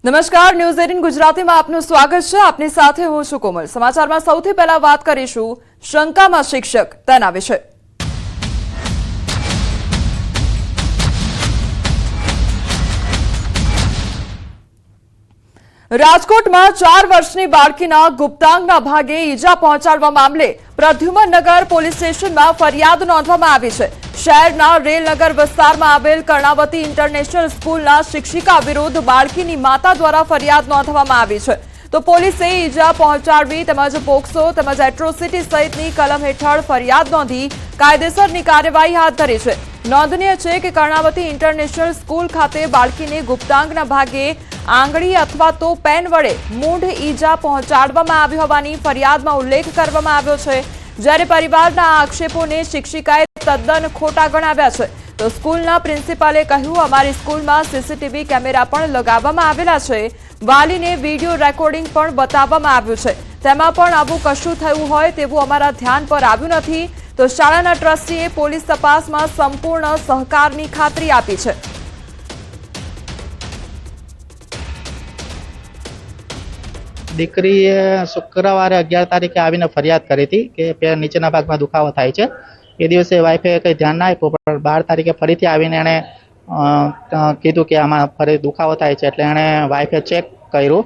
નમસ્કાર, ન્યૂઝ 18 ગુજરાતીમાં આપનું સ્વાગત છે। આપની સાથે હું છું કોમલ। સમાચારમાં સૌથી પહેલા વાત કરીશું શંકામાં શિક્ષક તેના વિશે। રાજકોટમાં 4 વર્ષની બાળકીના ગુપ્તાંગના ભાગે ઈજા પહોંચાડવા મામલે પ્રદ્યુમનનગર પોલીસ સ્ટેશનમાં ફરિયાદ નોંધવામાં આવી છે। શહેરના રેલનગર વિસ્તારમાં આવેલ કર્ણાવતી ઇન્ટરનેશનલ સ્કૂલના શિક્ષિકા વિરુદ્ધ બાળકીની માતા દ્વારા ફરિયાદ નોંધવામાં આવી છે। તો પોલીસે ઈજા પહોંચાડવી તેમજ પોક્સો તેમજ એટ્રોસિટી સહિતની કલમ હેઠળ ફરિયાદ નોંધી કાયદેસરની કાર્યવાહી હાથ ધરી છે। નોંધનીય છે કે કર્ણાવતી ઇન્ટરનેશનલ સ્કૂલ ખાતે બાળકીને ગુપ્તાંગના ભાગે આંગળી અથવા તો પેન વડે મૂઢ ઈજા પહોંચાડવામાં આવી હોવાની ફરિયાદમાં ઉલ્લેખ કરવામાં આવ્યો છે। જ્યારે પરિવારના આક્ષેપોને શિક્ષિકાએ તદ્દન ખોટા ગણાવ્યા છે। તો સ્કૂલના પ્રિન્સિપાલે કહ્યું, અમારી સ્કૂલમાં સીસીટીવી કેમેરા પણ લગાવવામાં આવેલા છે। વાલીને વિડીયો રેકોર્ડિંગ પણ બતાવવામાં આવ્યું છે, તેમાં પણ આવું કશું થયું હોય તેવું અમારા ધ્યાન પર આવ્યું નથી। તો શાળાના ટ્રસ્ટીએ પોલીસ તપાસમાં સંપૂર્ણ સહકારની ખાતરી આપી છે। દીકરીએ શુક્રવારે 11 તારીખે આવીને ફરિયાદ કરી હતી કે નીચેના ભાગમાં દુખાવો થાય છે। એ દિવસે વાઈફે કંઈ ધ્યાન ના આપ્યું, પણ 12 તારીખે ફરીથી આવીને એણે કીધું કે આમાં ફરી દુખાવો થાય છે। એટલે એણે વાઈફે ચેક કર્યું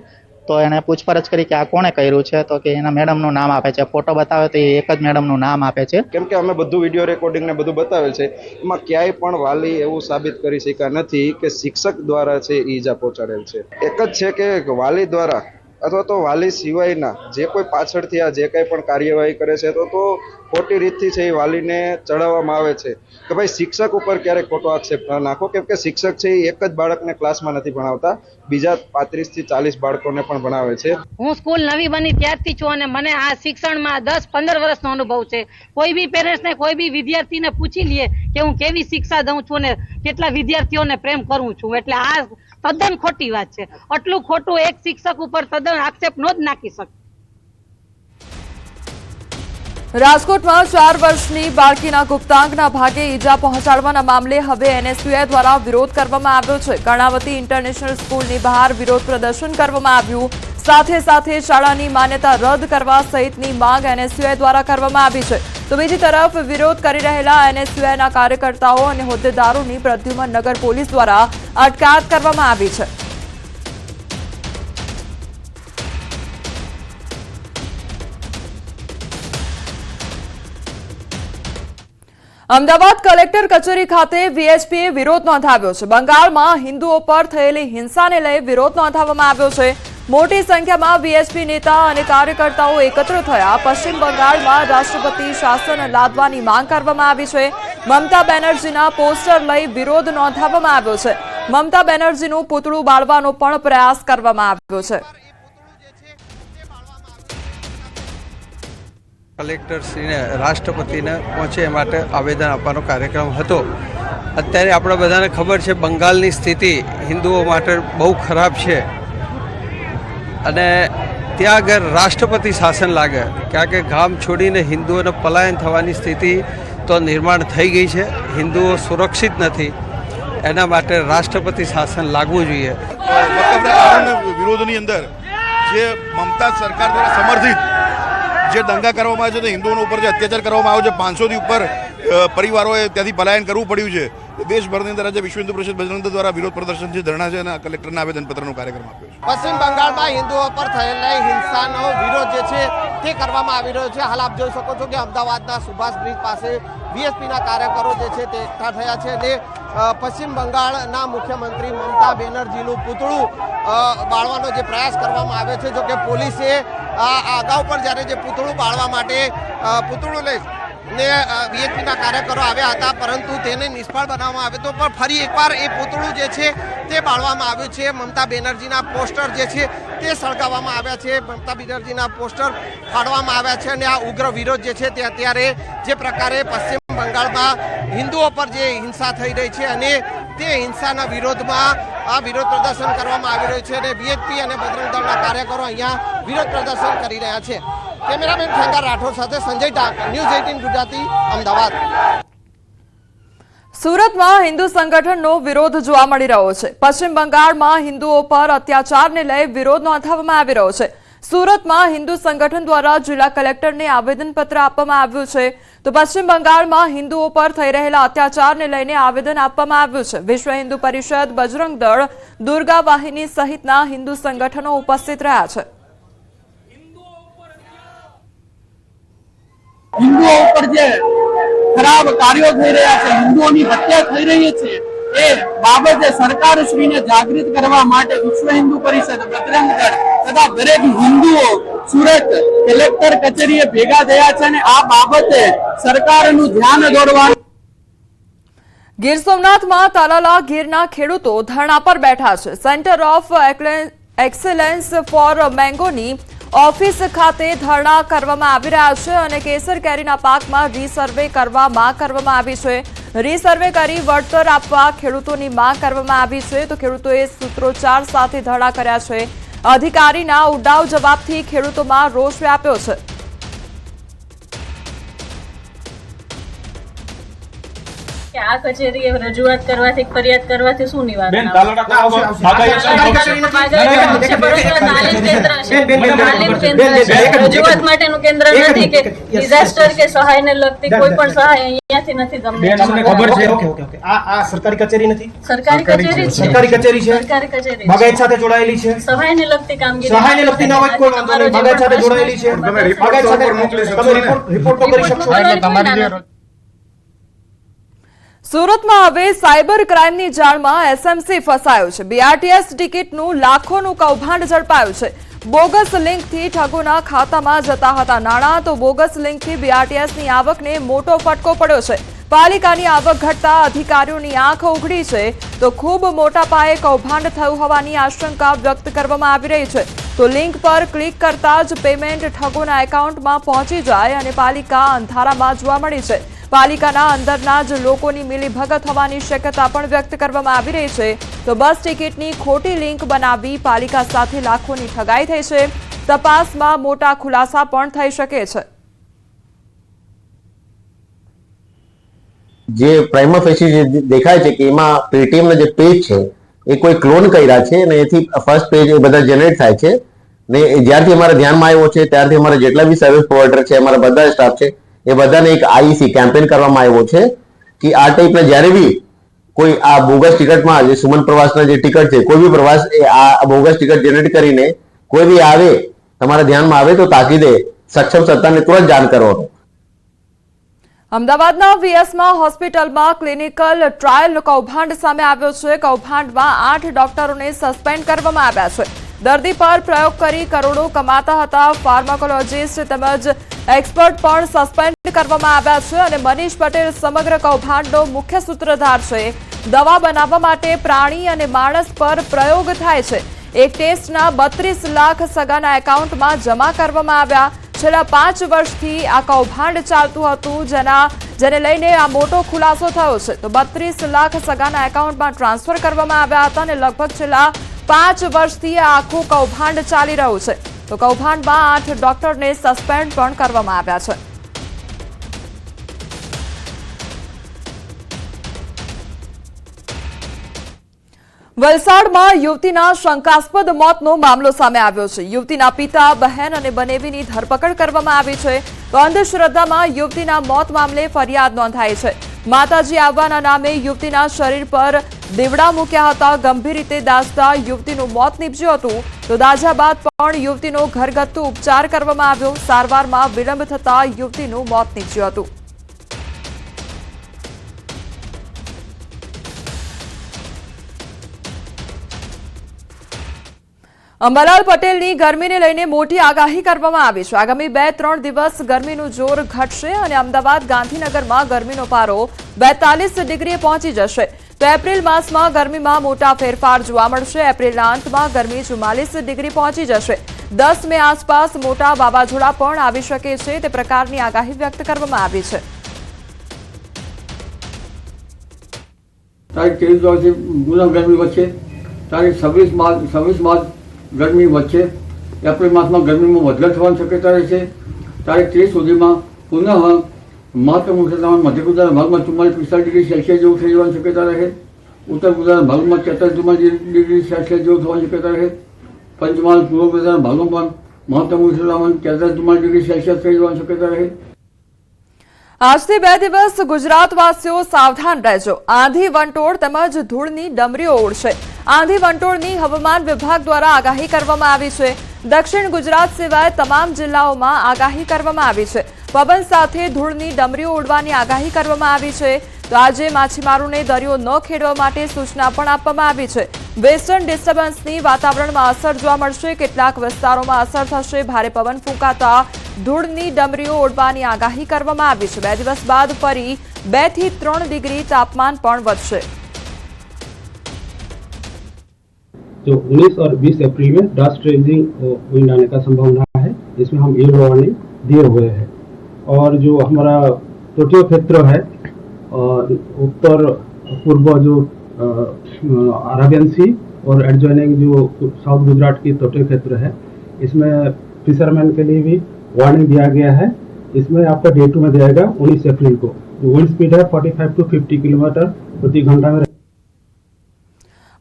તો એણે પૂછપરછ કરી કે આ કોણે કર્યું છે, તો કે એના મેડમનું નામ આપે છે। ફોટો બતાવે તો એક જ મેડમનું નામ આપે છે। કેમ કે અમે બધું વિડીયો રેકોર્ડિંગ ને બધું બતાવેલ છે, એમાં ક્યાંય પણ વાલી એવું સાબિત કરી શક્યા નથી કે શિક્ષક દ્વારા છે ઈજા પહોંચાડેલ છે। એક જ છે કે વાલી દ્વારા અથવા તો વાલી સિવાયના જે કોઈ પાછળથી આ જે કંઈ પણ કાર્યવાહી કરે છે તો ખોટી રીતથી છે એ વાલીને ચડાવવામાં આવે છે કે ભાઈ શિક્ષક ઉપર ક્યારેક ખોટો આક્ષેપ ન નાખો। કેમ કે શિક્ષક છે એ એક જ બાળકને ક્લાસમાં નથી ભણાવતા, બીજા 35 થી 40 બાળકોને પણ ભણાવે છે। હું સ્કૂલ નવી બની ત્યારથી છું અને મને આ શિક્ષણમાં 10-15 વર્ષનો અનુભવ છે। કોઈ બી પેરેન્ટ્સને કોઈ બી વિદ્યાર્થીને પૂછી લઈએ કે હું કેવી શિક્ષા દઉં છું ને કેટલા વિદ્યાર્થીઓને પ્રેમ કરું છું, એટલે આ તદ્દન ખોટી વાત છે। આટલું ખોટું એક શિક્ષક ઉપર તદ્દન આક્ષેપ નો જ નાખી શકે। રાજકોટમાં 4 વર્ષની બાળકીના ગુપ્તાંગના ભાગે ઈજા પહોંચાડવાના મામલે હવે એનએસયુઆઈ દ્વારા વિરોધ કરવામાં આવ્યો છે। કર્ણાવતી ઇન્ટરનેશનલ સ્કૂલની બહાર વિરોધ પ્રદર્શન કરવામાં આવ્યું। સાથે સાથે શાળાની માન્યતા રદ કરવા સહિતની માંગ એનએસયુઆઈ દ્વારા કરવામાં આવી છે। તો બીજી તરફ વિરોધ કરી રહેલા એનએસયુઆઈના કાર્યકર્તાઓ અને હોદ્દેદારોની પ્રદ્યુમનનગર પોલીસ દ્વારા અટકાયત કરવામાં આવી છે। અમદાવાદ કલેક્ટર કચેરી ખાતે વીએચપીએ વિરોધ નોંધાવ્યો છે। બંગાળમાં હિન્દુઓ પર થયેલી હિંસાને લઈ વિરોધ નોંધાવવામાં આવ્યો છે। મોટી સંખ્યામાં વીએચપી નેતા અને કાર્યકર્તાઓ એકત્ર થયા। પશ્ચિમ બંગાળમાં રાષ્ટ્રપતિ શાસન લાદવાની માંગ કરવામાં આવી છે। મમતા બેનર્જીના પોસ્ટર લઈ વિરોધ નોંધાવવામાં આવ્યો છે। મમતા બેનર્જીનું પૂતળું બાળવાનો પણ પ્રયાસ કરવામાં આવ્યો છે। કલેક્ટરશ્રીને રાષ્ટ્રપતિને પહોંચે એ માટે આવેદન આપવાનો કાર્યક્રમ હતો। અત્યારે આપણે બધાને ખબર છે બંગાળની સ્થિતિ હિન્દુઓ માટે બહુ ખરાબ છે અને ત્યાં આગળ રાષ્ટ્રપતિ શાસન લાગે, કારણ કે ગામ છોડીને હિન્દુઓને પલાયન થવાની સ્થિતિ તો નિર્માણ થઈ ગઈ છે। હિન્દુઓ સુરક્ષિત નથી, એના માટે રાષ્ટ્રપતિ શાસન લાગવું જોઈએ। વિરોધની અંદર જે મમતા સરકાર દ્વારા સમર્થિત જે દંગા કરવામાં આવે છે, હિન્દુઓનો ઉપર જે અત્યાચાર કરવામાં આવ્યો છે, 500 થી ઉપર પરિવારોએ ત્યાંથી પલાયન કરવું પડ્યું છે। દેશભરની અંદર આજે વિશ્વ હિન્દુ પરિષદ બજરંગ દળ દ્વારા વિરોધ પ્રદર્શન છે, ધરણા છે અને કલેક્ટરને આવેદનપત્રનો કાર્યક્રમ આપ્યો છે। પશ્ચિમ બંગાળમાં હિન્દુઓ પર થયેલા હિંસાનો વિરોધ જે છે તે કરવામાં આવી રહ્યો છે। હાલ આપ જોઈ શકો છો કે અમદાવાદના સુભાષ બ્રિજ પાસે વીએચપીના કાર્યકરો જે છે તે એકઠા થયા છે અને પશ્ચિમ બંગાળના મુખ્યમંત્રી મમતા બેનર્જીનું પૂતળું બાળવાનો જે પ્રયાસ કરવામાં આવ્યો છે। જો કે પોલીસે અગાઉ પણ જ્યારે જે પૂતળું બાળવા માટે પૂતળું લઈ ને વીએચપીના કાર્યકરો આવ્યા હતા, પરંતુ તેને નિષ્ફળ બનાવવામાં આવ્યો હતો। પણ ફરી એકવાર એ પૂતળું જે છે તે બાળવામાં આવ્યું છે। મમતા બેનર્જીના પોસ્ટર જે છે તે સળગાવવામાં આવ્યા છે, મમતા બેનર્જીના પોસ્ટર ફાડવામાં આવ્યા છે અને આ ઉગ્ર વિરોધ જે છે તે અત્યારે જે પ્રકારે પશ્ચિમ બંગાળમાં હિન્દુઓ પર જે હિંસા થઈ રહી છે અને તે હિંસાના વિરોધમાં આ વિરોધ પ્રદર્શન કરવામાં આવી રહ્યું છે અને વીએચપી અને બજરંગ દળના કાર્યકરો અહીંયા વિરોધ પ્રદર્શન કરી રહ્યા છે। કેમેરામેન ખેંગાર રાઠોડ સાથે સંજય ડાક, ન્યૂઝ 18 ગુજરાતી, અમદાવાદ। સુરતમાં હિન્દુ સંગઠનનો વિરોધ જોવા મળી રહ્યો છે. પશ્ચિમ બંગાળમાં હિન્દુઓ પર અત્યાચારને લઈ વિરોધ નોંધાવવામાં આવી રહ્યો છે. સુરતમાં હિન્દુ સંગઠન દ્વારા જિલ્લા કલેક્ટરને આવેદનપત્ર આપવામાં આવ્યું છે. તો પશ્ચિમ બંગાળમાં હિન્દુઓ પર થઈ રહેલા અત્યાચારને લઈને આવેદન આપવામાં આવ્યું છે. વિશ્વ હિન્દુ પરિષદ, બજરંગ દળ, દુર્ગા વાહિની સહિતના હિન્દુ સંગઠનો ઉપસ્થિત રહ્યા છે. હિન્દુઓ ઉપર જે ખરાબ કાર્યો થઈ રહ્યા છે, હિન્દુઓની હત્યા થઈ રહી છે, એ બાબતે સરકારશ્રીને જાગૃત કરવા માટે વિશ્વ હિન્દુ પરિષદ, બજરંગ દળ તથા દરેક હિન્દુઓ સુરત કલેક્ટર કચેરીએ ભેગા થયા છે અને આ બાબતે સરકારનું ધ્યાન દોરવાનું. ગીર સોમનાથમાં તાલાલા ગીરના ખેડૂતો ધરણા પર બેઠા છે. સેન્ટર ઓફ એક્સેલન્સ ફોર મેંગોની ઓફિસ ખાતે ધરણા કરવામાં આવી રહ્યા છે અને કેસર કેરીના પાકમાં રીસર્વે કરવા માંગ કરવામાં આવી છે. રીસર્વે કરી વળતર આપવા ખેડૂતોની માંગ કરવામાં આવી છે. તો ખેડૂતોએ સૂત્રોચ્ચાર સાથે ધરણા કર્યા છે. અધિકારીના ઉડાવ જવાબથી ખેડૂતોમાં રોષ વ્યાપ્યો છે. આ કચેરીએ રજૂઆત કરવાથી, ફરિયાદ કરવાથી શું નિવારણ રજૂઆત માટેનું કેન્દ્ર નથી કે ડિઝાસ્ટર કે સહાયને લગતી કોઈ પણ સહાય અહીંયાથી નથી. તમને ખબર છે? આ સરકારી કચેરી નથી, સરકારી કચેરી છે, સરકારી કચેરી છે, સરકારી કચેરી બાગાયત સાથે જોડાયેલી છે. સહાયને લગતી કામગીરી, સહાયને લગતી ના હોય કોઈ વાંધો નહીં, બાગાયત સાથે જોડાયેલી છે. બાગાયત સાથે તમે રિપોર્ટ તો કરી શકશો. સુરતમાં હવે સાયબર ક્રાઇમની જાળમાં એસએમસી ફસાયો છે. બીઆરટીએસ ટિકિટનું લાખોનું કૌભાંડ ઝડપાયું છે. બોગસ લિંકથી ઠગોના ખાતામાં જતા હતા નાણાં. તો બોગસ લિંકથી બીઆરટીએસની આવકને મોટો ફટકો પડ્યો છે. પાલિકાની આવક ઘટતા અધિકારીઓની આંખ ઉઘડી છે. તો ખૂબ મોટા પાયે કૌભાંડ થયું હોવાની આશંકા વ્યક્ત કરવામાં આવી રહી છે. તો લિંક પર ક્લિક કરતા જ પેમેન્ટ ઠગોના એકાઉન્ટમાં પહોંચી જાય અને પાલિકા અંધારામાં જોવા મળી છે. પાલિકાના અંદરના જ લોકોની મિલીભગત હોવાની શક્યતા પણ વ્યક્ત કરવામાં આવી રહી છે. તો બસ ટિકિટની ખોટી લિંક બનાવી પાલિકા સાથે લાખોની ઠગાઈ થઈ છે. તપાસમાં મોટા ખુલાસા પણ થઈ શકે છે. જે પ્રાઇમા ફેસી જે દેખાય છે કે એમાં પેટીએમના જે પેજ છે એ કોઈ ક્લોન કર્યા છે અને એથી ફર્સ્ટ પેજ એ બધા જનરેટ થાય છે. ને જ્યારથી અમારા ધ્યાનમાં આવ્યો છે ત્યારથી અમારા જેટલા બી સર્વિસ પ્રોવાઈડર છે, અમારા બધા સ્ટાફ છે, એ બધાને એક આઈસી કેમ્પેન કરવામાં આવ્યો છે કે આ ટાઈપના જ્યારે બી કોઈ આ બોગસ ટિકિટમાં જે સુમન પ્રવાસના જે ટિકિટ છે, કોઈ બી પ્રવાસ એ આ બોગસ ટિકિટ જનરેટ કરીને કોઈ બી આવે, તમારા ધ્યાનમાં આવે તો તાકીદે સક્ષમ સત્તાને તુરંત જાણ કરવાનો. અમદાવાદના વીએસમાં હોસ્પિટલમાં ક્લિનિકલ ટ્રાયલ કૌભાંડ સામે આવ્યો છે. કૌભાંડમાં 8 ડોક્ટરોને સસ્પેન્ડ કરવામાં આવ્યા છે. દર્દી પર પ્રયોગ કરી કરોડો કમાતા હતા ફાર્માકોલોજીસ્ટ તેમજ એક્સપર્ટ પણ સસ્પેન્ડ કરવામાં આવ્યા છે. અને મનીષ પટેલ સમગ્ર કૌભાંડનો મુખ્ય સૂત્રધાર છે. દવા બનાવવા માટે પ્રાણી અને માણસ પર પ્રયોગ થાય છે. એક ટેસ્ટના 32 લાખ સગાના એકાઉન્ટમાં જમા કરવામાં આવ્યા. છેલ્લા 5 વર્ષથી આ કૌભાંડ ચાલતું હતું, જેને લઈને આ મોટો ખુલાસો થયો છે. તો 32 લાખ સગાના એકાઉન્ટમાં ટ્રાન્સફર કરવામાં આવ્યા હતા અને લગભગ છેલ્લા 5 વર્ષથી આ આખું કૌભાંડ ચાલી રહ્યું છે. તો કૌભાંડમાં 8 ડોક્ટરને સસ્પેન્ડ પણ કરવામાં આવ્યા છે. વલસાડમાં યુવતીના શંકાસ્પદ મોતનો મામલો સામે આવ્યો છે. યુવતીના પિતા, બહેન અને બનેવીની ધરપકડ કરવામાં આવી છે. તો અંધશ્રદ્ધામાં યુવતીના મોત મામલે ફરિયાદ નોંધાઈ છે. માતાજી આવવાના નામે યુવતીના શરીર પર દીવડા મૂક્યા હતા. ગંભીર રીતે દાઝતા યુવતીનું મોત નીપજ્યું હતું. તો દાઝ્યા બાદ પણ યુવતીનો ઘરગથ્થુ ઉપચાર કરવામાં આવ્યો. સારવારમાં વિલંબ થતા યુવતીનું મોત નીપજ્યું હતું. અંબાલાલ પટેલની ગરમીને લઈને મોટી આગાહી કરવામાં આવી છે. આગામી 2-3 દિવસ ગરમીનું જોર ઘટશે અને અમદાવાદ, ગાંધીનગરમાં ગરમીનો પારો 42 ડિગ્રીએ પહોંચી જશે. તો એપ્રિલ માસમાં ગરમીમાં મોટા ફેરફાર જોવા મળશે. એપ્રિલના અંતમાં ગરમી 44 ડિગ્રી પહોંચી જશે. 10 મે આસપાસ મોટા વાવાઝોડા પણ આવી શકે છે. તે પ્રકારની આગાહી વ્યક્ત કરવામાં આવી છે. તારીખ 23 ગરમી વચ્ચે, તારીખ 26 માર્ચ ગરમી વચ્ચે, એપ્રિલ માસમાં ગરમીમાં વધઘટ થવાની શક્યતા રહેશે. તારીખ 30 સુધીમાં પુનઃ મહત્તમ ઉષ્ણતામાન મધ્ય ગુજરાત ભાગમાં 44-45 ડિગ્રી સેલ્સિયસ જેવું થઈ જવાની શક્યતા રહે. ઉત્તર ગુજરાત ભાગમાં 43-44 ડિગ્રી સેલ્સિયસ જેવું થવાની શક્યતા રહે. પંચમહાલ પૂર્વ ગુજરાત ભાગમાં પણ મહત્તમ ઉષ્ણતામાન 43-44 ડિગ્રી સેલ્સિયસ થઈ જવાની શક્યતા રહે. આજથી 2 દિવસ ગુજરાતવાસીઓ સાવધાન રહેજો. આંધી, વંટોળ તેમજ ધૂળની ડમરીઓ ઉડશે. આંધી વંટોળની હવામાન વિભાગ દ્વારા આગાહી કરવામાં આવી છે. દક્ષિણ ગુજરાત સિવાય તમામ જિલ્લાઓમાં આગાહી કરવામાં આવી છે. પવન સાથે ધૂળની ડમરીઓ ઉડવાની આગાહી કરવામાં આવી છે. તો આજે માછીમારોને દરિયો ન ખેડવા માટે સૂચના પણ આપવામાં આવી છે. વેસ્ટર્ન ડિસ્ટર્બન્સની વાતાવરણમાં અસર જોવા મળશે. કેટલાક વિસ્તારોમાં અસર થશે. ભારે પવન ફૂંકાતા ધૂળની ડમરીઓ ઉડવાની આગાહી કરવામાં આવી છે. 2 દિવસ બાદ ફરી 2 થી 3 ડિગ્રી તાપમાન પણ વધશે. जो 19 और 20 अप्रैल में डस्ट रेंजिंग विंड आने का संभावना है, जिसमें हम येलो वार्निंग दिए हुए हैं. और जो हमारा तटीय क्षेत्र है उत्तर पूर्व जो अरेबियन सी और एडजॉइनिंग जो साउथ गुजरात की तटीय क्षेत्र है, इसमें फिशरमैन के लिए भी वार्निंग दिया गया है. इसमें आपका डे 2 में जाएगा 19 अप्रैल को. जो विंड स्पीड है 45 to 50 किलोमीटर प्रति घंटा में.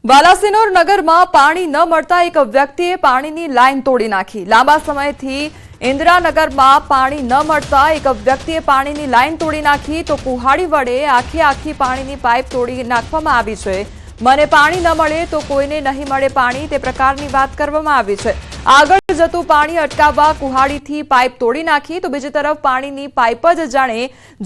બાલાસિનોર નગરમાં પાણી ન મળતા એક વ્યક્તિએ પાણીની લાઈન તોડી નાખી. લાંબા સમયથી ઇન્દિરાનગરમાં પાણી ન મળતા એક વ્યક્તિએ પાણીની લાઈન તોડી નાખી. તો કુહાડી વડે આખી પાણીની પાઇપ તોડી નાખવામાં આવી છે. મને પાણી ન મળે તો કોઈને નહીં મળે પાણી, તે પ્રકારની વાત કરવામાં આવી છે. આગળ જતું પાણી અટકાવવા કુહાડીથી પાઇપ તોડી નાખી. તો બીજી તરફ પાણીની પાઇપ જ જાણે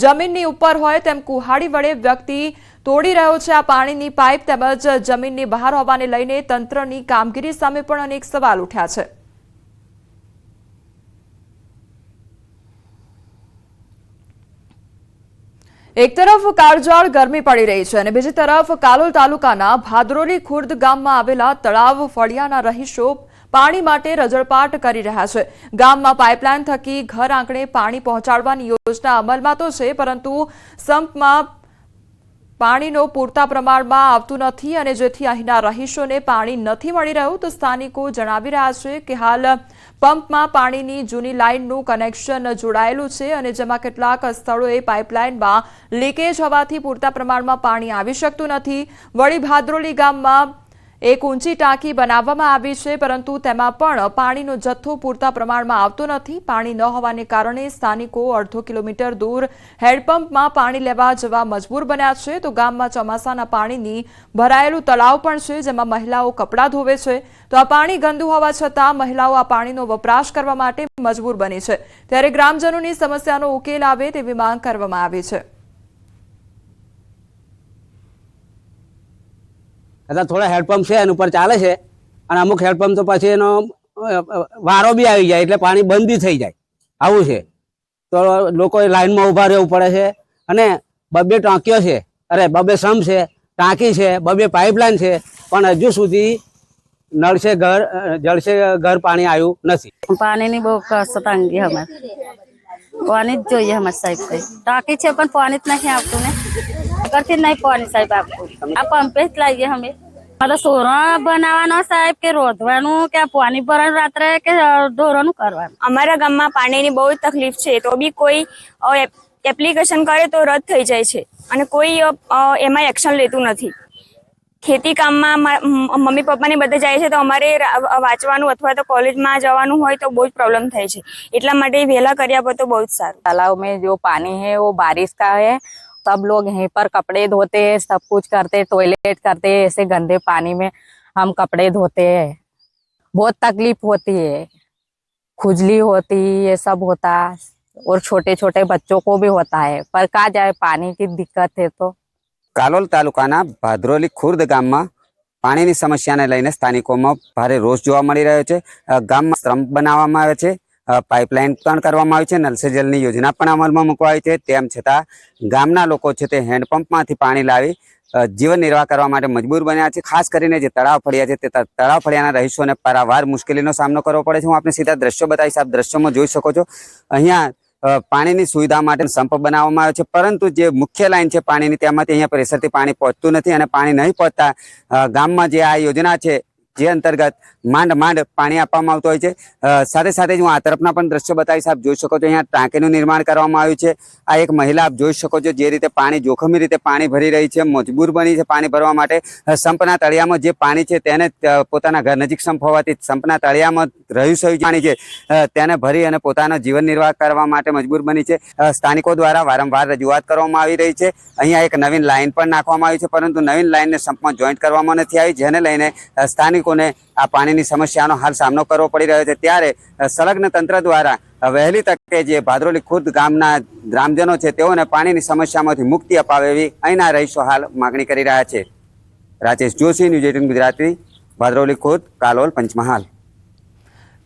જમીનની ઉપર હોય તેમ કુહાડી વડે વ્યક્તિ તોડી રહ્યો છે. આ પાણીની પાઇપ તેમજ જમીનની બહાર હોવાને લઈને તંત્રની કામગીરી સામે પણ અનેક સવાલ ઉઠ્યા છે. એક તરફ કાળઝાળ ગરમી પડી રહી છે અને બીજી તરફ કાલોલ તાલુકાના ભાદરોલી ખુર્દ ગામમાં આવેલા તળાવ ફળિયાના રહીશો પાણી માટે રજળપાટ કરી રહ્યા છે. ગામમાં પાઇપલાઇન થકી ઘર આંગણે પાણી પહોંચાડવાની યોજના અમલમાં તો છે, પરંતુ સંપમાં પાણીનો પૂરતા પ્રમાણમાં આવતું નથી અને જેથી અહીંના રહીશોને પાણી નથી મળી રહ્યું. તો સ્થાનિકો જણાવી રહ્યા છે કે હાલ પંપમાં પાણીની જૂની લાઇનનું કનેક્શન જોડાયેલું છે અને જેમાં કેટલાક સ્થળોએ પાઇપલાઇનમાં લીકેજ હોવાથી પૂરતા પ્રમાણમાં પાણી આવી શકતું નથી. વળી ભાદરોલી ગામમાં એક ઊંચી ટાંકી બનાવવામાં આવી છે, પરંતુ તેમાં પણ પાણીનો જથ્થો પૂરતા પ્રમાણમાં આવતો નથી. પાણી ન હોવાને કારણે સ્થાનિકો અડધો કિલોમીટર દૂર હેન્ડપંપમાં પાણી લેવા જવા મજબૂર બન્યા છે. તો ગામમાં ચોમાસાના પાણીની ભરાયેલું તળાવ પણ છે, જેમાં મહિલાઓ કપડાં ધોવે છે. તો આ પાણી ગંદુ હોવા છતાં મહિલાઓ આ પાણીનો વપરાશ કરવા માટે મજબૂર બની છે. ત્યારે ગ્રામજનોની સમસ્યાનો ઉકેલ આવે તેવી માંગ કરવામાં આવી છે. એટલે થોડા હેન્ડપંપ છે એના ઉપર ચાલે છે અને અમુક હેન્ડપંપ તો પછી એનો વારો બી આવી જાય એટલે પાણી બંધ બી થઈ જાય, આવું છે. તો લોકોએ લાઈનમાં ઊભા રહેવું પડે છે અને 2 ટાંકીઓ છે, અરે 2 સમ છે, ટાંકી છે, 2 પાઇપલાઇન છે, પણ હજુ સુધી નળસે ઘર પાણી આવ્યું નથી. પાણીની બહુ તંગી અમારે, પાણી જ જોઈએ અમારે સાહેબ. ટાંકી છે પણ પાણી જ નહીં આવતું ને, કરતી નહીં પાણી સાહેબ આપતું. આ પંપે જ લાવીએ અમે. મારે સોરણ બનાવવાનો સાહેબ કે રોધવાનું કે પાણી ભરવાનું રાત્રે કે ઢોરવાનું કરવાનું. અમારા ગામમાં પાણીની બહુ તકલીફ છે, તો બી કોઈ એપ્લિકેશન કરે તો રદ થઈ જાય છે અને કોઈ એમાં એક્શન લેતું નથી. ખેતી કામમાં મમ્મી પપ્પાને બધે જાય છે, તો અમારે વાંચવાનું અથવા તો કોલેજમાં જવાનું હોય તો બહુ જ પ્રોબ્લેમ થાય છે. એટલા માટે વહેલા કર્યા પર તો બહુ જ સારું. तालाब में जो पानी है वो बारिश का है, सब लोग यहीं पर कपड़े धोते हैं, सब कुछ करते, टॉयलेट करते, ऐसे गंदे पानी में हम कपड़े धोते हैं. बहुत तकलीफ होती है, खुजली होती, ये सब होता और छोटे छोटे बच्चों को भी होता है. पर कहाँ जाए, पानी की दिक्कत है. तो કાલોલ તાલુકાના ભાદરોલી ખુર્દ ગામમાં પાણીની સમસ્યાને લઈને સ્થાનિકોમાં ભારે રોષ જોવા મળી રહ્યો છે. ગામમાં સ્તંભ બનાવવામાં આવે છે, પાઇપલાઇન પણ કરવામાં આવી છે, નલ સે જલની યોજના પણ અમલમાં મૂકવા આવી છે. તેમ છતાં ગામના લોકો છે તે હેન્ડપંપમાંથી પાણી લાવી જીવન નિર્વાહ કરવા માટે મજબૂર બન્યા છે. ખાસ કરીને જે તળાવ ફળિયા છે તે તળાવ ફળિયાના રહીશોને પારાવાર મુશ્કેલીનો સામનો કરવો પડે છે. હું આપને સીધા દ્રશ્યો બતાવીશ, આપ દ્રશ્યોમાં જોઈ શકો છો. અહીંયા પાણીની સુવિધા માટે સંપ બનાવવામાં આવ્યો છે, પરંતુ જે મુખ્ય લાઈન છે પાણીની તેમાંથી અહીંયા પ્રેશરથી પાણી પહોંચતું નથી અને પાણી નહીં પહોંચતા ગામમાં જે આ યોજના છે જે અંતર્ગત માંડ માંડ પાણી આપવામાં આવતું હોય છે। સાથે સાથે હું આ તરફના પણ દ્રશ્યો બતાવીશ। આપ જોઈ શકો છો અહીંયા ટાંકીનું નિર્માણ કરવામાં આવ્યું છે। આ એક મહિલા આપ જોઈ શકો છો જે રીતે પાણી જોખમી રીતે પાણી ભરી રહી છે, મજબૂર બની છે પાણી ભરવા માટે। સંપના તળિયામાં જે પાણી છે તેને પોતાના ઘર નજીક સંપ હોવાથી સંપના તળિયામાં રહ્યું પાણી છે તેને ભરી અને પોતાનો જીવન નિર્વાહ કરવા માટે મજબૂર બની છે। સ્થાનિકો દ્વારા વારંવાર રજૂઆત કરવામાં આવી રહી છે। અહીંયા એક નવીન લાઈન પણ નાખવામાં આવી છે, પરંતુ નવીન લાઈનને સંપમાં જોઈન્ટ કરવામાં નથી આવી, જેને લઈને સ્થાનિકોને આ પાણીની સમસ્યાનો હાલ સામનો કરવો પડી રહ્યો છે। ત્યારે સંલગ્ન તંત્ર દ્વારા વહેલી તકે જે ભાદરોલી ખુર્દ ગામના ગ્રામજનો છે તેઓને પાણીની સમસ્યામાંથી મુક્તિ અપાવે એવી અહીંના રહીશો હાલ માગણી કરી રહ્યા છે। રાજેશ જોશી, ન્યૂઝ 18 ગુજરાતી, ભાદરોલી ખુર્દ, કાલોલ, પંચમહાલ।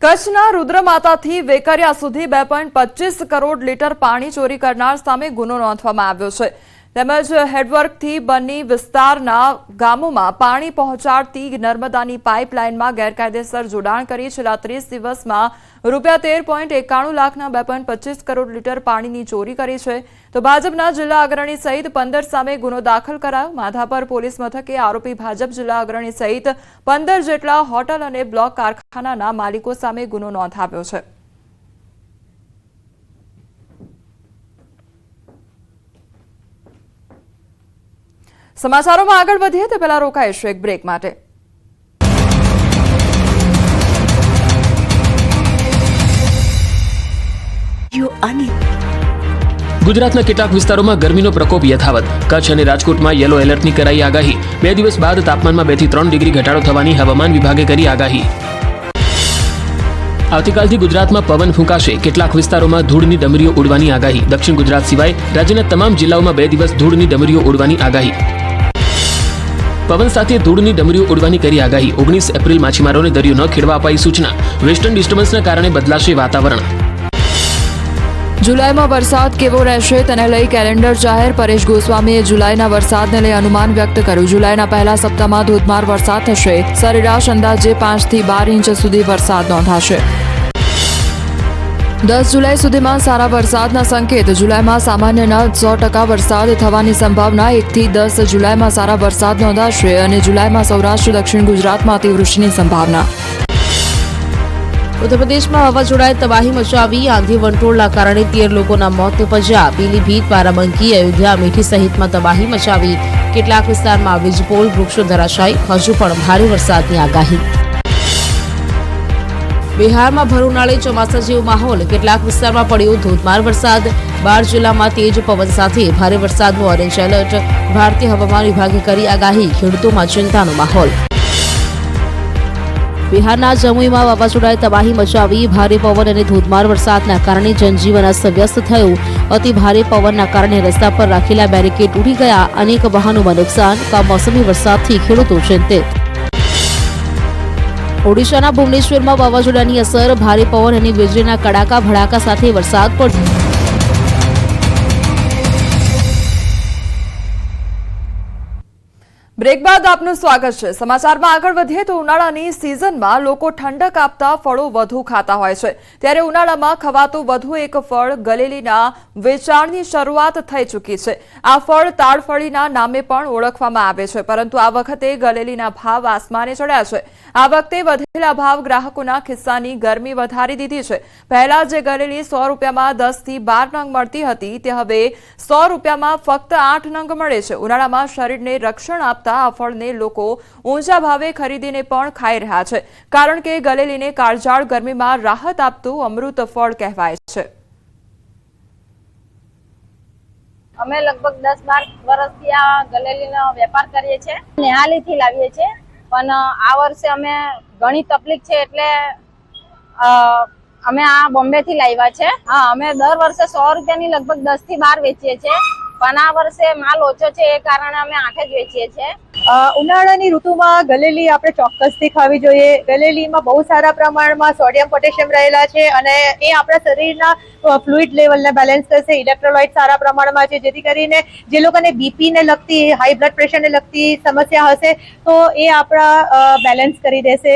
કચ્છના રુદ્રમાતાથી વેકરિયા સુધી 2.25 કરોડ લીટર પાણી ચોરી કરનાર સામે ગુનો નોંધવામાં આવ્યો છે। તેમજ હેડવર્કથી બન્ની વિસ્તારના ગામોમાં પાણી પહોંચાડતી નર્મદાની પાઇપલાઇનમાં ગેરકાયદેસર જોડાણ કરી છેલ્લા 30 દિવસમાં ₹13.91 લાખના 2.25 કરોડ લીટર પાણીની ચોરી કરી છે। તો ભાજપના જિલ્લા અગ્રણી સહિત 15 સામે ગુનો દાખલ કરાયો। માધાપર પોલીસ મથકે આરોપી ભાજપ જિલ્લા અગ્રણી સહિત 15 જેટલા હોટલ અને બ્લોક કારખાનાના માલિકો સામે ગુનો નોંધાવ્યો છે। સમાચારોમાં આગળ વધીએ તે પહેલા રોકાઈશું એક બ્રેક માટે। ગુજરાતના કેટલાક વિસ્તારોમાં ગરમીનો પ્રકોપ યથાવત। કચ્છ અને રાજકોટમાં યલો એલર્ટની કરાઈ આગાહી। 2 દિવસ બાદ તાપમાનમાં 2 થી 3 ડિગ્રી ઘટાડો થવાની હવામાન વિભાગે કરી આગાહી। આવતીકાલથી ગુજરાતમાં પવન ફૂંકાશે। કેટલાક વિસ્તારોમાં ધૂળની ડમરીઓ ઉડવાની આગાહી। દક્ષિણ ગુજરાત સિવાય રાજ્યના તમામ જિલ્લાઓમાં 2 દિવસ ધૂળની ડમરીઓ ઉડવાની આગાહી। પવન સાથે ધૂળની ડમરીઓ ઉડવાની કરી આગાહી। 19 એપ્રિલ માછીમારોને દરિયો ન ખેડવા અપાઈ સૂચના। વેસ્ટર્ન ડિસ્ટર્બન્સના કારણે બદલાશે વાતાવરણ। જુલાઈમાં વરસાદ કેવો રહેશે તેને લઈ કેલેન્ડર જાહેર। પરેશ ગોસ્વામીએ જુલાઈના વરસાદને લઈ અનુમાન વ્યક્ત કર્યું। જુલાઈના પહેલા સપ્તાહમાં ધોધમાર વરસાદ થશે। સરેરાશ અંદાજે 5 થી 12 ઇંચ સુધી વરસાદ નોંધાશે। 10 જુલાઈ સુધીમાં સારા વરસાદના સંકેત। જુલાઈમાં સામાન્યના 100% વરસાદ થવાની સંભાવના। 1 થી 10 જુલાઈમાં સારા વરસાદ નોંધાશે અને જુલાઈમાં સૌરાષ્ટ્ર દક્ષિણ ગુજરાતમાં અતિવૃષ્ટિની સંભાવના। ઉત્તર પ્રદેશમાં વાવાઝોડાએ તબાહી મચાવી। આંધી વંટોળના કારણે 13 લોકોના મોત નિપજ્યા। પીલીભીત, બારાબંકી, અયોધ્યા, અમેઠી સહિતમાં તબાહી મચાવી। કેટલાક વિસ્તારમાં વીજપોલ, વૃક્ષો ધરાશાયી। હજુ પણ ભારે વરસાદની આગાહી। બિહારમાં ભર ઉનાળે ચોમાસા જેવો માહોલ। કેટલાક વિસ્તારમાં પડ્યો ધોધમાર વરસાદ। 12 જિલ્લામાં તેજ પવન સાથે ભારે વરસાદનું ઓરેન્જ એલર્ટ। ભારતીય હવામાન વિભાગે કરી આગાહી। ખેડૂતોમાં ચિંતાનો માહોલ। બિહારના જમુઈમાં વાવાઝોડાએ તબાહી મચાવી। ભારે પવન અને ધોધમાર વરસાદના કારણે જનજીવન અસ્તવ્યસ્ત થયું। અતિ ભારે પવનના કારણે રસ્તા પર રાખેલા બેરિકેડ તૂટી ગયા। અનેક વાહનોમાં નુકસાન। કમોસમી વરસાદથી ખેડૂતો ચિંતિત। ઓડિશાના ભુવનેશ્વરમાં વાવાઝોડાની અસર। ભારે પવન અને વીજળીના કડાકા ભડાકા સાથે વરસાદ પડ્યો। બ્રેક બાદ આપનું સ્વાગત છે। સમાચારમાં આગળ વધીએ તો ઉનાળાની સિઝનમાં લોકો ઠંડક આપતા ફળો વધુ ખાતા હોય છે। ત્યારે ઉનાળામાં ખવાતું વધુ એક ફળ ગલેલીના વેચાણની શરૂઆત થઈ ચૂકી છે। આ ફળ તાડફળીના નામે પણ ઓળખવામાં આવે છે, પરંતુ આ વખતે ગલેલીના ભાવ આસમાને ચડ્યા છે। આ વખતે વધેલા ભાવ ગ્રાહકોના ખિસ્સાની ગરમી વધારી દીધી છે। પહેલા જે ગલેલી 100 રૂપિયામાં 10 થી 12 નંગ મળતી હતી તે હવે 100 રૂપિયામાં ફક્ત 8 નંગ મળે છે। ઉનાળામાં શરીરને રક્ષણ આપતા આ ફળને લોકો ઊંચા ભાવે ખરીદીને પણ ખાઈ રહ્યા છે, કારણ કે ગલેલીને કાળઝાળ ગરમીમાં રાહત આપતું અમૃત ફળ કહેવાય છે। અમે લગભગ 10-12 વર્ષથી આ ગલેલીનો વેપાર કરીએ છીએ। નેહાલીથી લાવીએ છીએ, પણ આ વર્ષે અમે ઘણી તકલીફ છે એટલે અમે આ બોમ્બેથી લાવ્યા છે। હા, અમે દર વર્ષે 100 રૂપિયાની લગભગ 10 થી 12 વેચીએ છીએ, પણ આ વર્ષે માલ ઓછો છે એ કારણે અમે 8 જ વેચીએ છીએ। ઉનાળાની ઋતુમાં ગલેલી આપણે ચોક્કસથી ખાવી જોઈએ। ગલેલીમાં બહુ સારા પ્રમાણમાં સોડિયમ પોટેશિયમ રહેલા છે અને એ આપણા શરીરના ફ્લુઇડ લેવલને બેલેન્સ કરશે। ઇલેક્ટ્રોલાઇટ સારા પ્રમાણમાં છે, જેથી કરીને જે લોકોને બીપીને લગતી, હાઈ બ્લડ પ્રેશરને લગતી સમસ્યા હશે તો એ આપણા બેલેન્સ કરી દેશે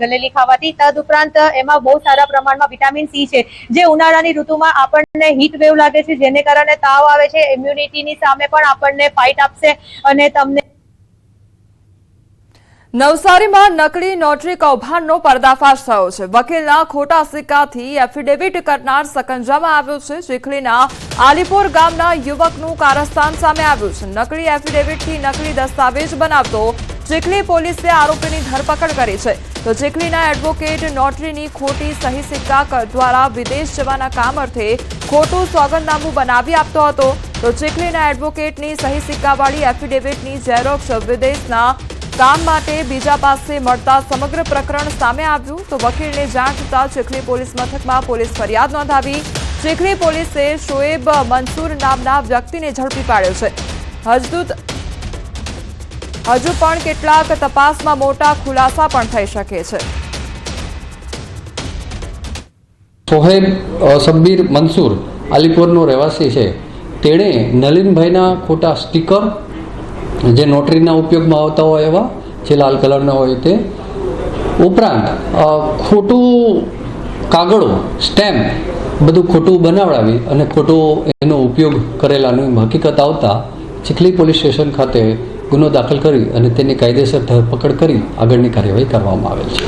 ગલેલી ખાવાથી। તદુપરાંત એમાં બહુ સારા પ્રમાણમાં વિટામિન સી છે, જે ઉનાળાની ઋતુમાં આપણને હીટ વેવ લાગે છે, જેને કારણે તાવ આવે છે। ઇમ્યુનિટીની સામે પણ આપણને ફાઇટ આપશે અને તમને નવસારીમાં નકલી નોટરી કૌભાંડનો પર્દાફાશ થયો છે. વકીલના ખોટા સિક્કાથી એફિડેવિટ કરનાર સકંજામાં આવ્યો છે. ચીખલીના આલીપોર ગામના યુવકનું કારસ્તાન સામે આવ્યું છે. નકલી એફિડેવિટથી નકલી દસ્તાવેજ બનાવતો ચીખલી પોલીસે આરોપીની ધરપકડ કરી છે. તો ચીખલીના એડવોકેટ નોટરીની ખોટી સહી સિક્કા દ્વારા વિદેશ જવાના કામ અર્થે ખોટું સોગંદનામું બનાવી આપતો હતો. તો ચીખલીના એડવોકેટની સહી સિક્કાવાળી એફિડેવિટની ઝેરોક્સ વિદેશના કામ માટે બીજા પાસે મળતા સમગ્ર પ્રકરણ સામે આવ્યું. તો વકીલને જાણ થતાં ચીખલી પોલીસ મથકમાં પોલીસ ફરિયાદ નોંધાવી. ચીખલી પોલીસે શોએબ મંસૂર નામના વ્યક્તિને ઝડપી પાડ્યો છે. હજુ પણ કેટલાક તપાસમાં મોટા ખુલાસા પણ થઈ શકે છે. શોએબ શબ્બીર મંસૂર આલીપુરનો રહેવાસી છે. તેણે નલિનભાઈના ખોટા સ્ટીકર જે નોટરીના ઉપયોગમાં આવતા હોય એવા જે લાલ કલરના હોય તે ઉપરાંત ખોટું કાગળો સ્ટેમ્પ બધું ખોટું બનાવડાવી અને ખોટો એનો ઉપયોગ કરેલાની હકીકત આવતા ચીખલી પોલીસ સ્ટેશન ખાતે ગુનો દાખલ કરી અને તેની કાયદેસર ધરપકડ કરી આગળની કાર્યવાહી કરવામાં આવેલ છે.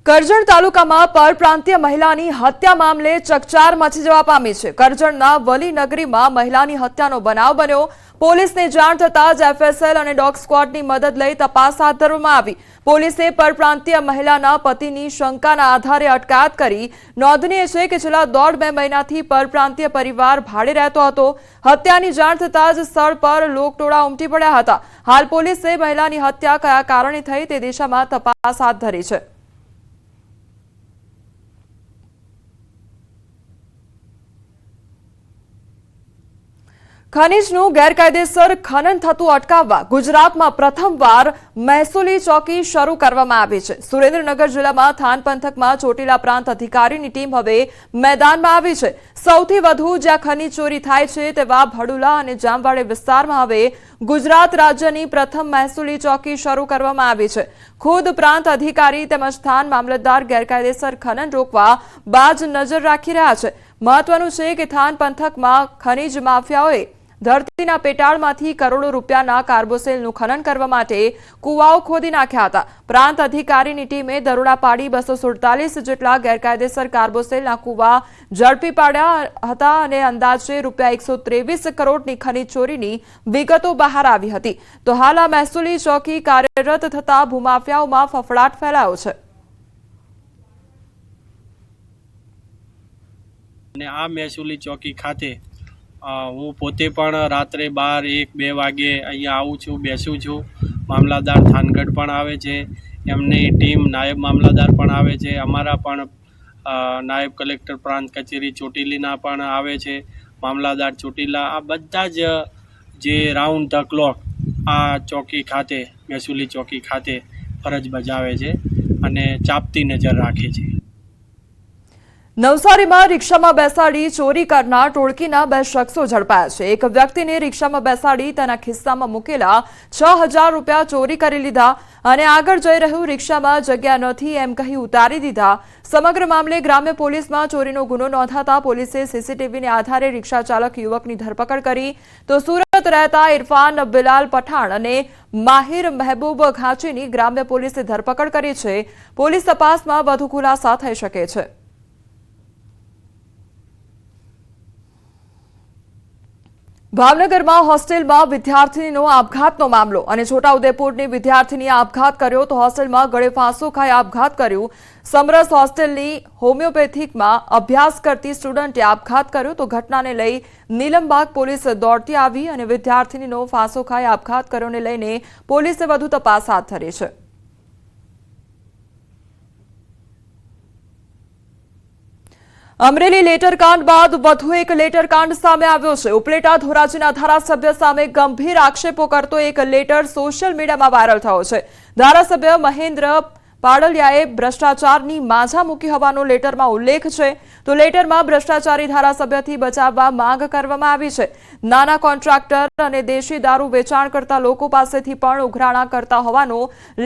કરજણ તાલુકામાં પરપ્રાંતીય મહિલાની હત્યા મામલે ચકચાર મચી જવા પામી છે. કરજણના વલીનગરીમાં મહિલાની હત્યાનો બનાવ બન્યો. પોલીસને જાણ થતાં જ એફએસએલ અને ડોગ સ્ક્વોડની મદદ લઈ તપાસ હાથ ધરવામાં આવી. પોલીસે પરપ્રાંતીય મહિલાના પતિની શંકાના આધારે અટકાયત કરી. નોંધનીય છે કે છેલ્લા 1.5-2 મહિનાથી પરપ્રાંતીય પરિવાર ભાડે રહેતો હતો. હત્યાની જાણ થતાં જ સ્થળ પર લોકટોળા ઉમટી પડ્યા હતા. હાલ પોલીસે મહિલાની હત્યા કયા કારણે થઈ તે દિશામાં તપાસ હાથ ધરી છે. ખનીજનું ગેરકાયદેસર ખનન થતું અટકાવવા ગુજરાતમાં પ્રથમવાર મહેસૂલી ચોકી શરૂ કરવામાં આવી છે. સુરેન્દ્રનગર જિલ્લામાં થાન પંથકમાં ચોટીલા પ્રાંત અધિકારીની ટીમ હવે મેદાનમાં આવી છે. સૌથી વધુ જ્યાં ખનીજ ચોરી થાય છે તેવા ભડુલા અને જામવાડી વિસ્તારમાં હવે ગુજરાત રાજ્યની પ્રથમ મહેસૂલી ચોકી શરૂ કરવામાં આવી છે. ખુદ પ્રાંત અધિકારી તેમજ થાન મામલતદાર ગેરકાયદેસર ખનન રોકવા બાજ નજર રાખી રહ્યા છે. મહત્વનું છે કે થાન પંથકમાં ખનીજ માફિયાઓએ ધરતીના પેટાળમાંથી કરોડો રૂપિયાના કાર્બોસેલનું ખનન કરવા માટે કુવાઓ ખોદી નાખ્યા હતા. પ્રાંત અધિકારીની ટીમે દરોડા પાડી 247 જેટલા ગેરકાયદેસર કાર્બોસેલના કુવા ઝડપી પાડ્યા હતા અને અંદાજે ₹123 કરોડની ખનીજ ચોરીની વિગતો બહાર આવી હતી. તો હાલ આ મહેસૂલી ચોકી કાર્યરત થતા ભૂમાફિયાઓમાં ફફડાટ ફેલાયો છે. આ મહેસૂલી ચોકી ખાતે હું પોતે પણ રાત્રે 12-1-2 વાગે અહીંયા આવું છું, બેસું છું. મામલાદાર થાનગઢ પણ આવે છે, એમની ટીમ નાયબ મામલાદાર પણ આવે છે, અમારા પણ નાયબ કલેક્ટર પ્રાંત કચેરી ચોટીલીના પણ આવે છે, મામલાદાર ચોટીલા. આ બધા જ જે રાઉન્ડ ધ ક્લોક આ ચોકી ખાતે મહેસૂલી ચોકી ખાતે ફરજ બજાવે છે અને ચાંપતી નજર રાખે છે. નવસારીમાં રિક્ષામાં બેસાડી ચોરી કરનાર ટોળકીના 2 શખ્સો ઝડપાયા છે. એક વ્યક્તિને રિક્ષામાં બેસાડી તેના ખિસ્સામાં મૂકેલા ₹6000 ચોરી કરી લીધા અને આગળ જઈ રહ્યું રિક્ષામાં જગ્યા નથી એમ કહી ઉતારી દીધા. સમગ્ર મામલે ગ્રામ્ય પોલીસમાં ચોરીનો ગુનો નોંધાતા પોલીસે સીસીટીવીને આધારે રિક્ષા ચાલક યુવકની ધરપકડ કરી. તો સુરત રહેતા ઇરફાન બિલાલ પઠાણ અને માહિર મહેબૂબ ઘાંચીની ગ્રામ્ય પોલીસે ધરપકડ કરી છે. પોલીસ તપાસમાં વધુ ખુલાસા થઈ શકે છે. ભાવનગરમાં હોસ્ટેલમાં વિદ્યાર્થીનીનો આપઘાતનો મામલો અને છોટાઉદેપુરની વિદ્યાર્થીનીએ આપઘાત કર્યો તો હોસ્ટેલમાં ગળે ફાંસો ખાઈ આપઘાત કર્યું. સમરસ હોસ્ટેલની હોમિયોપેથિકમાં અભ્યાસ કરતી સ્ટુડન્ટે આપઘાત કર્યો તો ઘટનાને લઈ નીલમબાગ પોલીસ દોડતી આવી અને વિદ્યાર્થીનીનો ફાંસો ખાઈ આપઘાત કર્યોને લઈને પોલીસે વધુ તપાસ હાથ ધરી છે. અમરેલી લેટરકાંડ બાદ વધુ એક લેટરકાંડ સામે આવ્યો છે. ઉપલેટા ધોરાજીના ધારાસભ્ય સામે ગંભીર આક્ષેપો કરતો એક લેટર સોશિયલ મીડિયામાં વાયરલ થયો છે. ધારાસભ્ય મહેન્દ્ર પાડલિયાએ ભ્રષ્ટાચારની માઝા મૂકી હોવાનો લેટરમાં ઉલ્લેખ છે તો લેટરમાં ભ્રષ્ટાચારી ધારાસભ્યથી બચાવવા માંગ કરવામાં આવી છે। નાના કોન્ટ્રાક્ટર અને દેશી દારૂ વેચાણ કરતા લોકો પાસેથી પણ ઉઘરાણા કરતા હોવાનો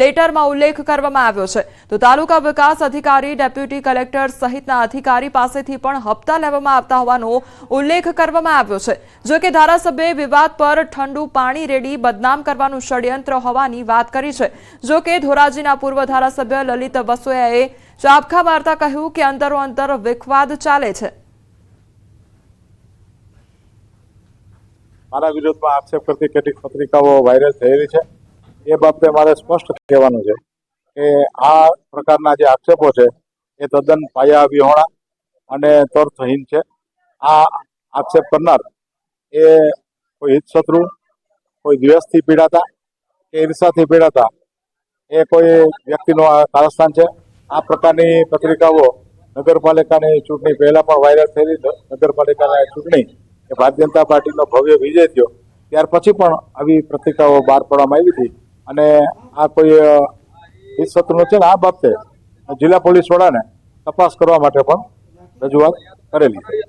લેટરમાં ઉલ્લેખ કરવામાં આવ્યો છે તો તાલુકા વિકાસ અધિકારી, ડેપ્યુટી કલેક્ટર સહિતના અધિકારી પાસેથી પણ હપ્તા લેવામાં આવતા હોવાનો ઉલ્લેખ કરવામાં આવ્યો છે। જો કે ધારાસભ્યએ વિવાદ પર ઠંડુ પાણી રેડી બદનામ કરવાનું ષડયંત્ર હોવાની વાત કરી છે। જો કે ધોરાજીના પૂર્વ ધારાસભ્ય લલિત વસોયાએ ચાબખા મારતા કહ્યું કે અંદરો અંદર વિખવાદ ચાલે છે। મારા વિરોધમાં આક્ષેપ કરતી કેટલીક પત્રિકાઓ વાયરલ થયેલી છે એ બાબતે મારે સ્પષ્ટ કહેવાનું છે કે આ પ્રકારના જે આક્ષેપો છે એ તદ્દન પાયા વિહોણા અને તર્કહીન છે। આ આક્ષેપ કરનાર એ કોઈ હિતશત્રુ, કોઈ દ્વેષથી પીડાતા કે ઈર્ષાથી પીડાતા એ કોઈ વ્યક્તિનું આ કારસ્તાન છે। આ પ્રકારની પત્રિકાઓ નગરપાલિકાની ચૂંટણી પહેલા પણ વાયરલ થયેલી। નગરપાલિકાની ચૂંટણી કે ભારતીય જનતા પાર્ટીનો ભવ્ય વિજય થયો ત્યાર પછી પણ આવી પત્રિકાઓ બહાર પાડવામાં આવી હતી અને આ કોઈ હિતશત્રુ છે ને આ બાબતે જિલ્લા પોલીસ વડાને તપાસ કરવા માટે પણ રજૂઆત કરેલી છે।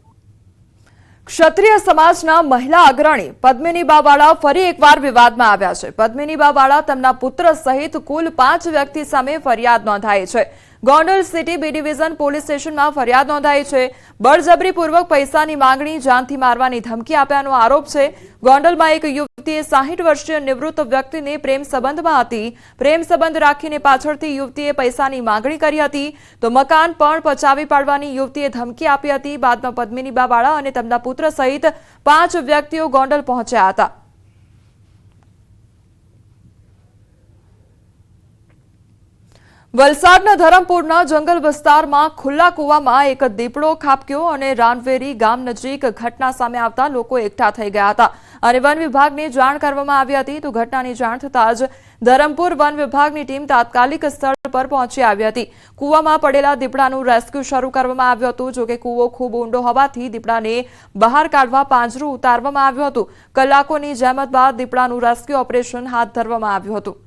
ક્ષત્રિય સમાજના મહિલા અગ્રણી પદ્મિનીબા વાળા ફરી એકવાર વિવાદમાં આવ્યા છે। પદ્મિનીબા વાળા તેમના પુત્ર સહિત કુલ 5 વ્યક્તિ સામે ફરિયાદ નોંધાઈ છે। Gondal city B division police સ્ટેશનમાં ફરિયાદ નોંધાઈ છે। બળજબરીપૂર્વક પૈસાની માંગણી, જાનથી મારવાની ધમકી આપ્યાનો આરોપ છે। ગોંડલમાં એક યુવતીએ 60 વર્ષીય નિવૃત્ત વ્યક્તિને પ્રેમ સંબંધમાં હતી। પ્રેમ સંબંધ રાખીને પાછળથી યુવતીએ પૈસાની માંગણી કરી હતી તો મકાન પણ પચાવી પાડવાની યુવતીએ ધમકી આપી હતી। બાદમાં પદ્મિનીબા વાળા અને તેમના પુત્ર સહિત 5 વ્યક્તિઓ ગોંડલ પહોંચ્યા હતા। વલસાડના ધરમપુરના જંગલ વિસ્તારમાં ખુલ્લા કૂવામાં એક દીપડો ખાબક્યો અને રાનવેરી ગામ નજીક ઘટના સામે આવતા લોકો એકઠા થઈ ગયા હતા અને વન વિભાગને જાણ કરવામાં આવી હતી તો ઘટનાની જાણ થતાં જ ધરમપુર વન વિભાગની ટીમ તાત્કાલિક સ્થળ પર પહોંચી આવી હતી। કૂવામાં પડેલા દીપડાનું રેસ્ક્યુ શરૂ કરવામાં આવ્યું હતું। જોકે કૂવો ખૂબ ઊંડો હોવાથી દીપડાને બહાર કાઢવા પાંજરું ઉતારવામાં આવ્યું હતું। કલાકોની જહેમત બાદ દીપડાનું રેસ્ક્યુ ઓપરેશન હાથ ધરવામાં આવ્યું હતું।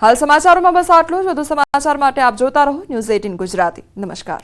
હાલ સમાચારોમાં બસ આટલું જ। વધુ સમાચાર માટે આપ જોતા રહો ન્યૂઝ 18 ગુજરાતી। નમસ્કાર।